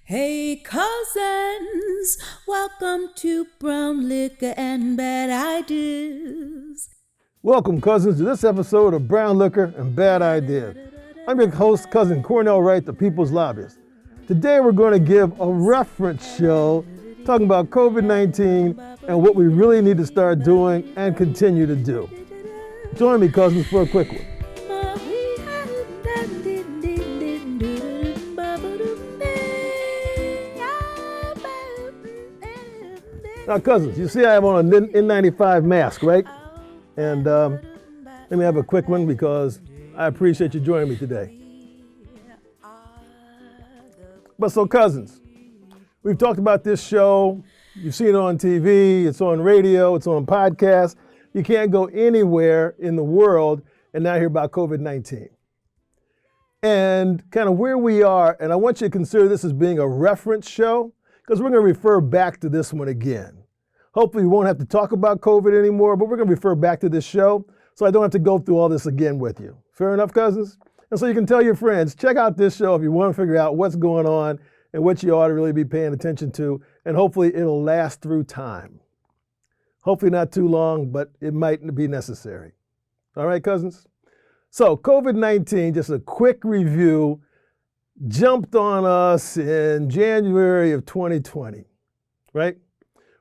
Hey cousins, welcome to Brown Liquor and Bad Ideas. Welcome, cousins, to this episode of Brown Liquor and Bad Ideas. I'm your host, Cousin Cornell Wright, the People's Lobbyist. Today we're going to give a reference show talking about COVID-19 and what we really need to start doing and continue to do. Join me, cousins, for a quick one. Now, cousins, you see I have on an N95 mask, right? And let me have a quick one because I appreciate you joining me today. But so, cousins, we've talked about this show. You've seen it on TV, it's on radio, it's on podcasts. You can't go anywhere in the world and not hear about COVID-19. And kind of where we are, and I want you to consider this as being a reference show, because we're going to refer back to this one again. Hopefully we won't have to talk about COVID anymore, but we're going to refer back to this show so I don't have to go through all this again with you. Fair enough, cousins? And so you can tell your friends, check out this show if you want to figure out what's going on and what you ought to really be paying attention to, and hopefully it'll last through time. Hopefully not too long, but it might be necessary. All right, cousins? So COVID-19, just a quick review, jumped on us in January of 2020, right?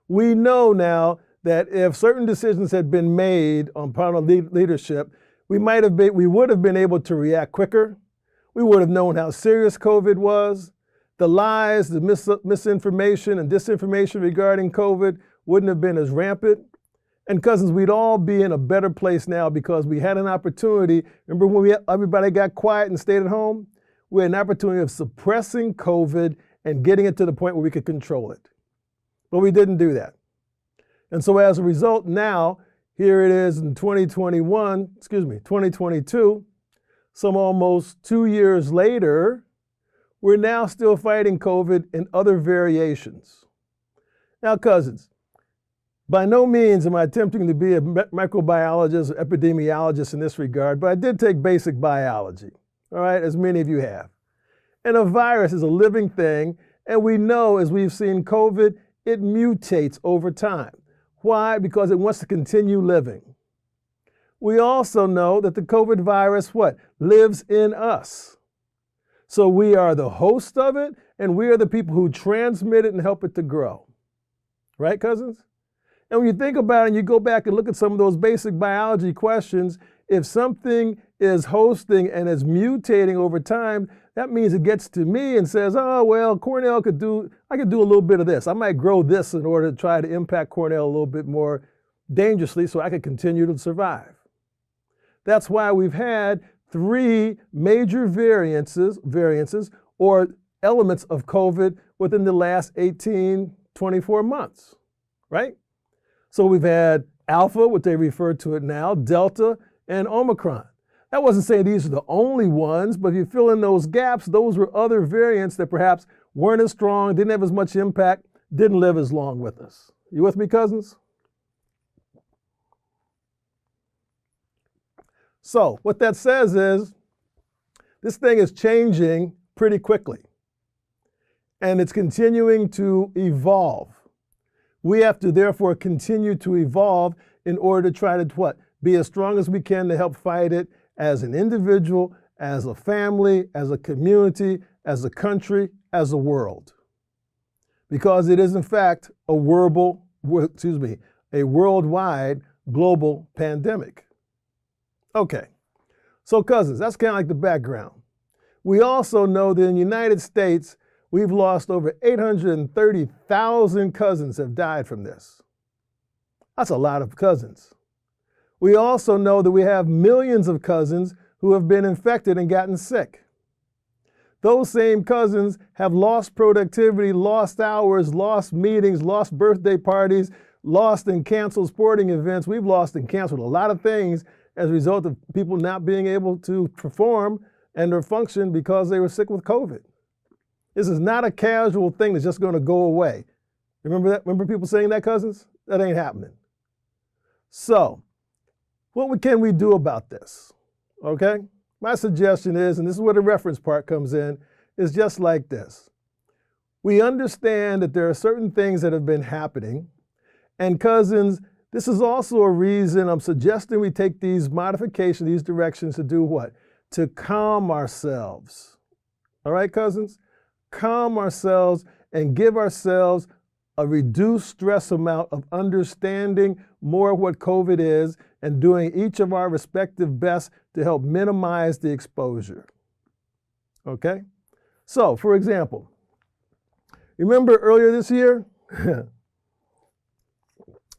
We know now that if certain decisions had been made on part of leadership, we would have been able to react quicker. We would have known how serious COVID was. The lies, the misinformation and disinformation regarding COVID wouldn't have been as rampant. And cousins, we'd all be in a better place now because we had an opportunity. Remember when everybody got quiet and stayed at home? We had an opportunity of suppressing COVID and getting it to the point where we could control it. But we didn't do that. And so as a result, now, here it is in 2022, some almost 2 years later, we're now still fighting COVID and other variations. Now, cousins, by no means am I attempting to be a microbiologist or epidemiologist in this regard, but I did take basic biology, all right, as many of you have. And a virus is a living thing, and we know, as we've seen COVID, it mutates over time. Why? Because it wants to continue living. We also know that the COVID virus, lives in us. So we are the host of it, and we are the people who transmit it and help it to grow. Right, cousins? And when you think about it and you go back and look at some of those basic biology questions, if something is hosting and is mutating over time, that means it gets to me and says, oh, well, Cornell I could do a little bit of this. I might grow this in order to try to impact Cornell a little bit more dangerously so I could continue to survive. That's why we've had 3 major variances or elements of COVID within the last 24 months, right? So we've had Alpha, what they refer to it now, Delta, and Omicron. That wasn't saying these are the only ones, but if you fill in those gaps, those were other variants that perhaps weren't as strong, didn't have as much impact, didn't live as long with us. You with me, cousins? So what that says is this thing is changing pretty quickly, and it's continuing to evolve. We have to therefore continue to evolve in order to try to be as strong as we can to help fight it as an individual, as a family, as a community, as a country, as a world. Because it is in fact a worldwide global pandemic. Okay, so cousins, that's kind of like the background. We also know that in the United States, we've lost over 830,000 cousins have died from this. That's a lot of cousins. We also know that we have millions of cousins who have been infected and gotten sick. Those same cousins have lost productivity, lost hours, lost meetings, lost birthday parties, lost and canceled sporting events. We've lost and canceled a lot of things as a result of people not being able to perform and or function because they were sick with COVID. This is not a casual thing that's just going to go away. Remember that? Remember people saying that, cousins? That ain't happening. So, what can we do about this? Okay? My suggestion is, and this is where the reference part comes in, is just like this. we understand that there are certain things that have been happening. And cousins, this is also a reason I'm suggesting we take these modifications, these directions to do what? To calm ourselves. All right, cousins? Calm ourselves and give ourselves a reduced stress amount of understanding more of what COVID is and doing each of our respective best to help minimize the exposure. Okay? So, for example, remember earlier this year,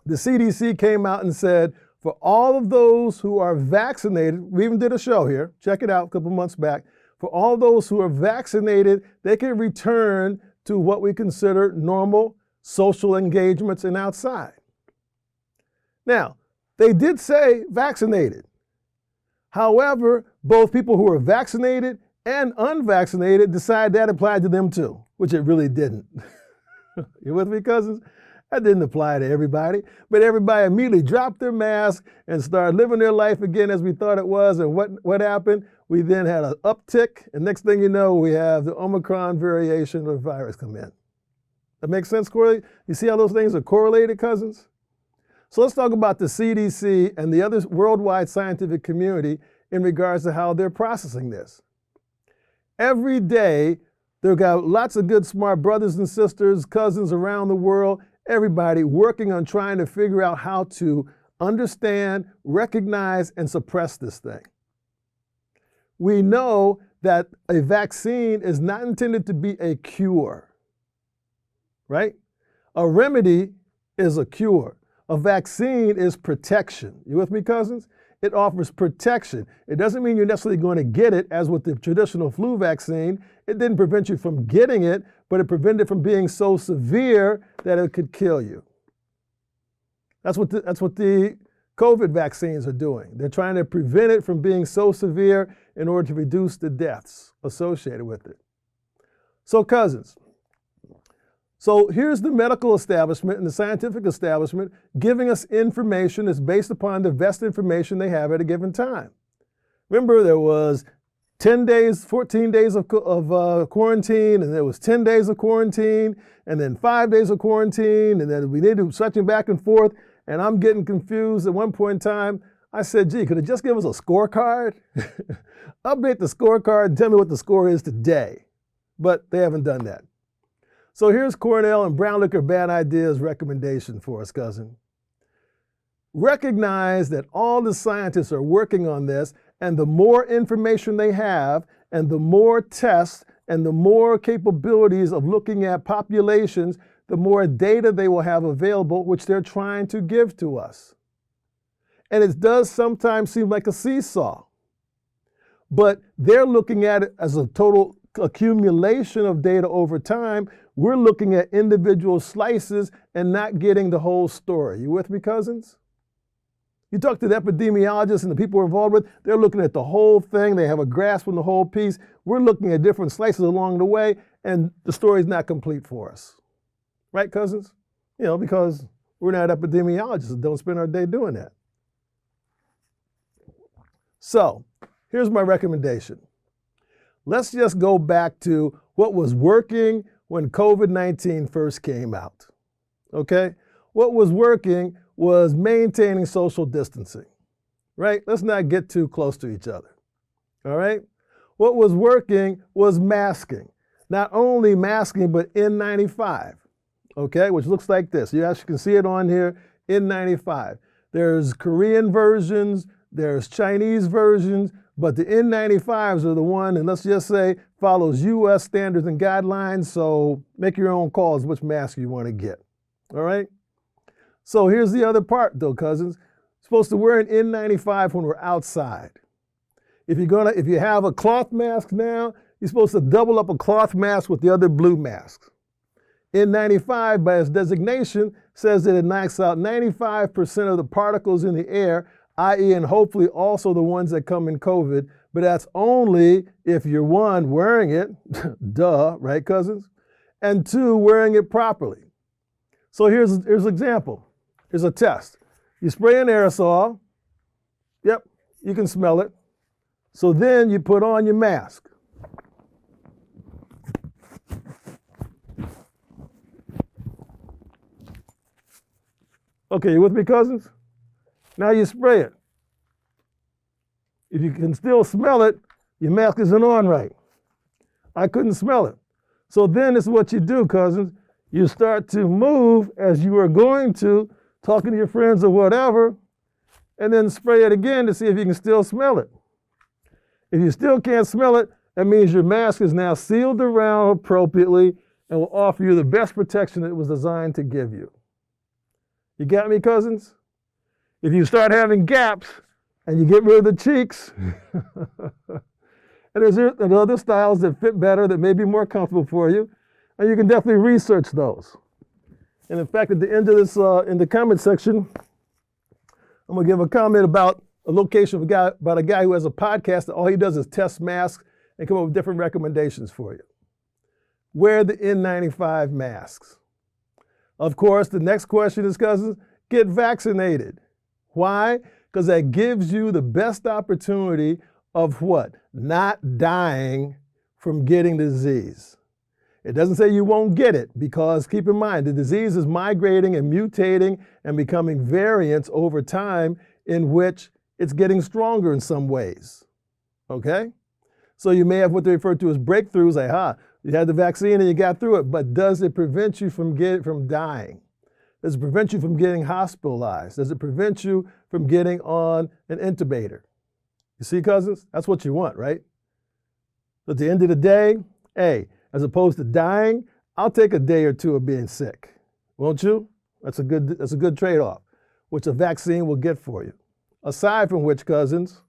the CDC came out and said, for all of those who are vaccinated, we even did a show here, check it out a couple months back, for all those who are vaccinated, they can return to what we consider normal social engagements and outside. Now, they did say vaccinated. However, both people who are vaccinated and unvaccinated decided that applied to them too, which it really didn't. You with me, cousins? That didn't apply to everybody, but everybody immediately dropped their mask and started living their life again as we thought it was. And what happened? We then had an uptick, and next thing you know, we have the Omicron variation of the virus come in. That makes sense, Corey? You see how those things are correlated, cousins? So let's talk about the CDC and the other worldwide scientific community in regards to how they're processing this. Every day, they've got lots of good, smart brothers and sisters, cousins around the world, everybody working on trying to figure out how to understand, recognize, and suppress this thing. We know that a vaccine is not intended to be a cure, right? A remedy is a cure. A vaccine is protection. You with me, cousins? It offers protection. It doesn't mean you're necessarily going to get it, as with the traditional flu vaccine. It didn't prevent you from getting it, but it prevented it from being so severe that it could kill you. That's what the COVID vaccines are doing. They're trying to prevent it from being so severe in order to reduce the deaths associated with it. So, cousins, so here's the medical establishment and the scientific establishment giving us information that's based upon the best information they have at a given time. Remember, there was 10 days, 14 days of quarantine, and there was 10 days of quarantine, and then 5 days of quarantine, and then we needed switching back and forth, and I'm getting confused. At one point in time, I said, gee, could it just give us a scorecard? Update the scorecard and tell me what the score is today. But they haven't done that. So here's Cornell and Brown Liquor Bad Ideas recommendation for us, cousin. Recognize that all the scientists are working on this, and the more information they have, and the more tests, and the more capabilities of looking at populations, the more data they will have available, which they're trying to give to us. And it does sometimes seem like a seesaw, but they're looking at it as a total accumulation of data over time. We're looking at individual slices and not getting the whole story. You with me, cousins? You talk to the epidemiologists and the people we're involved with, they're looking at the whole thing. They have a grasp on the whole piece. We're looking at different slices along the way, and the story's not complete for us. Right, cousins? You know, because we're not epidemiologists and don't spend our day doing that. So, here's my recommendation. Let's just go back to what was working when COVID-19 first came out, okay? What was working was maintaining social distancing, right? Let's not get too close to each other, all right? What was working was masking. Not only masking, but N95, okay? Which looks like this. You actually can see it on here, N95. There's Korean versions, there's Chinese versions, but the N95s are the one, and let's just say, follows US standards and guidelines, so make your own calls which mask you want to get, all right? So here's the other part though, cousins. You're supposed to wear an N95 when we're outside. If you have a cloth mask now, you're supposed to double up a cloth mask with the other blue masks. N95, by its designation, says that it knocks out 95% of the particles in the air, i.e. and hopefully also the ones that come in COVID, but that's only if you're one, wearing it, duh, right, cousins? And two, wearing it properly. So here's an example. Here's a test. You spray an aerosol. Yep, you can smell it. So then you put on your mask. Okay, you with me, cousins? Now you spray it. If you can still smell it, your mask isn't on right. I couldn't smell it. So then this is what you do, cousins. You start to move as you are going to, talking to your friends or whatever, and then spray it again to see if you can still smell it. If you still can't smell it, that means your mask is now sealed around appropriately and will offer you the best protection it was designed to give you. You got me, cousins? If you start having gaps and you get rid of the cheeks, and there's other styles that fit better, that may be more comfortable for you, and you can definitely research those. And in fact, at the end of this, in the comment section, I'm gonna give a comment about a location about a guy who has a podcast that all he does is test masks and come up with different recommendations for you. Wear the N95 masks. Of course, the next question is, cousins, get vaccinated. Why? Because that gives you the best opportunity of what? Not dying from getting the disease. It doesn't say you won't get it, because keep in mind, the disease is migrating and mutating and becoming variants over time, in which it's getting stronger in some ways. Okay? So you may have what they refer to as breakthroughs, like, you had the vaccine and you got through it, but does it prevent you from dying? Does it prevent you from getting hospitalized? Does it prevent you from getting on an intubator? You see, cousins? That's what you want, right? But at the end of the day, hey, as opposed to dying, I'll take a day or two of being sick. Won't you? That's a good trade-off, which a vaccine will get for you. Aside from which, cousins,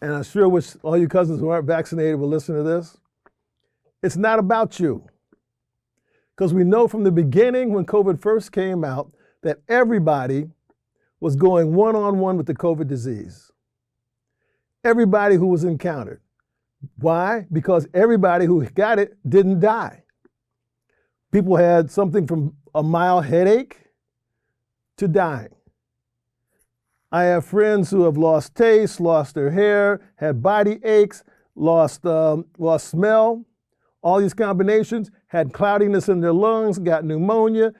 and I'm sure wish all you cousins who aren't vaccinated will listen to this, it's not about you. Because we know from the beginning, when COVID first came out, that everybody was going one-on-one with the COVID disease. Everybody who was encountered. Why? Because everybody who got it didn't die. People had something from a mild headache to dying. I have friends who have lost taste, lost their hair, had body aches, lost smell. All these combinations, had cloudiness in their lungs, got pneumonia.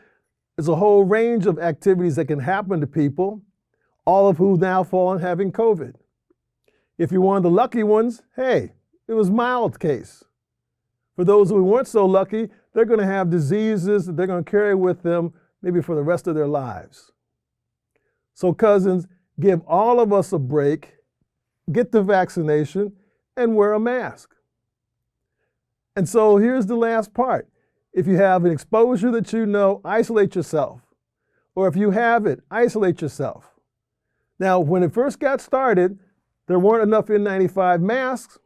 There's a whole range of activities that can happen to people, all of who now fall on having COVID. If you're one of the lucky ones, hey, it was mild case. For those who weren't so lucky, they're going to have diseases that they're going to carry with them maybe for the rest of their lives. So cousins, give all of us a break, get the vaccination, and wear a mask. And so here's the last part. If you have an exposure that you know, isolate yourself. Or if you have it, isolate yourself. Now, when it first got started, there weren't enough N95 masks.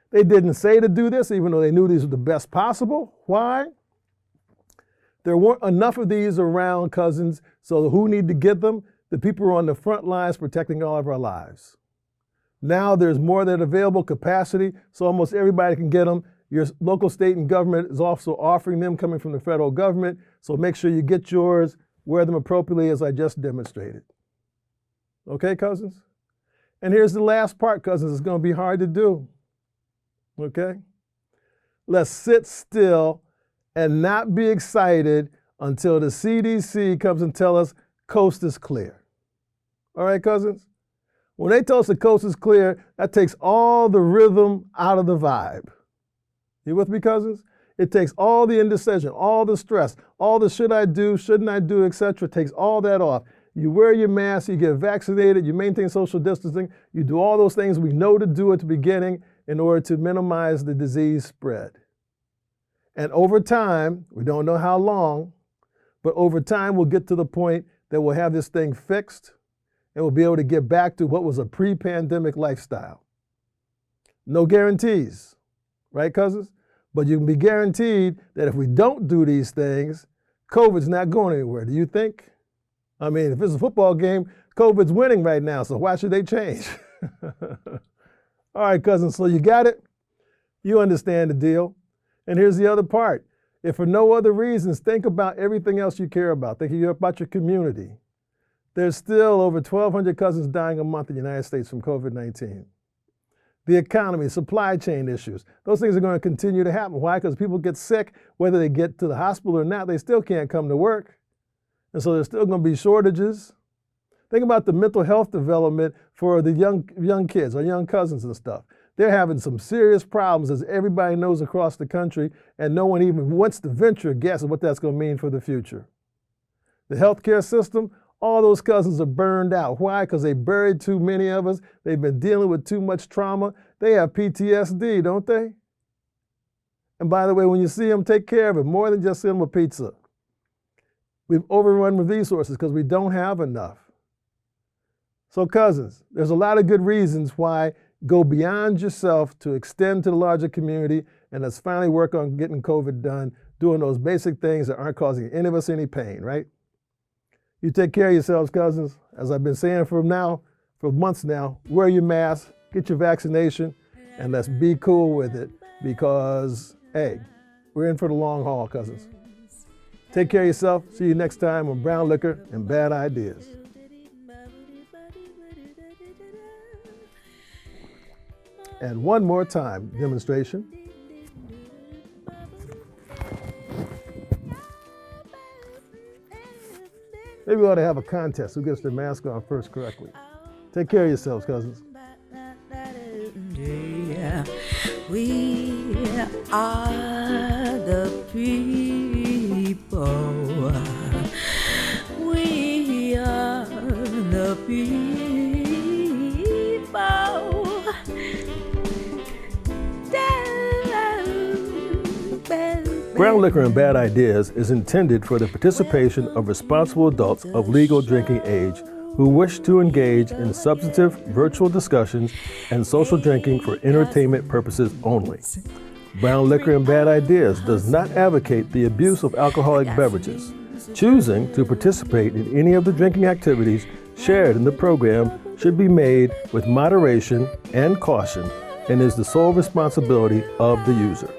They didn't say to do this, even though they knew these were the best possible. Why? There weren't enough of these around, cousins, so who need to get them? The people who are on the front lines protecting all of our lives. Now there's more than available capacity, so almost everybody can get them. Your local, state, and government is also offering them, coming from the federal government, so make sure you get yours, wear them appropriately as I just demonstrated. Okay, cousins? And here's the last part, cousins. It's going to be hard to do. Okay? Let's sit still and not be excited until the CDC comes and tell us coast is clear. All right, cousins? When they tell us the coast is clear, that takes all the rhythm out of the vibe. You with me, cousins? It takes all the indecision, all the stress, all the should I do, shouldn't I do, etc. Takes all that off. You wear your mask, you get vaccinated, you maintain social distancing, you do all those things we know to do at the beginning in order to minimize the disease spread. And over time, we don't know how long, but over time we'll get to the point that we'll have this thing fixed and we'll be able to get back to what was a pre-pandemic lifestyle. No guarantees, right, cousins? But you can be guaranteed that if we don't do these things, COVID's not going anywhere. Do you think? I mean, if it's a football game, COVID's winning right now, so why should they change? All right, cousins, so you got it? You understand the deal. And here's the other part. If for no other reasons, think about everything else you care about. Think about your community. There's still over 1,200 cousins dying a month in the United States from COVID-19. The economy, supply chain issues, those things are going to continue to happen. Why? Because people get sick, whether they get to the hospital or not, they still can't come to work. And so there's still going to be shortages. Think about the mental health development for the young kids or young cousins and stuff. They're having some serious problems, as everybody knows, across the country, and no one even wants to venture a guess at what that's going to mean for the future. The healthcare system, all those cousins are burned out. Why? Because they buried too many of us. They've been dealing with too much trauma. They have PTSD, don't they? And by the way, when you see them, take care of it, more than just send them a pizza. We've overrun with resources because we don't have enough. So cousins, there's a lot of good reasons why go beyond yourself to extend to the larger community, and let's finally work on getting COVID done, doing those basic things that aren't causing any of us any pain, right? You take care of yourselves, cousins. As I've been saying for months now, wear your mask, get your vaccination, and let's be cool with it because, hey, we're in for the long haul, cousins. Take care of yourself. See you next time on Brown Liquor and Bad Ideas. And one more time, demonstration. Maybe we ought to have a contest who gets their mask on first correctly. Take care of yourselves, cousins. We are the people. We are the people. Brown Liquor and Bad Ideas is intended for the participation of responsible adults of legal drinking age who wish to engage in substantive virtual discussions and social drinking for entertainment purposes only. Brown Liquor and Bad Ideas does not advocate the abuse of alcoholic beverages. Choosing to participate in any of the drinking activities shared in the program should be made with moderation and caution and is the sole responsibility of the user.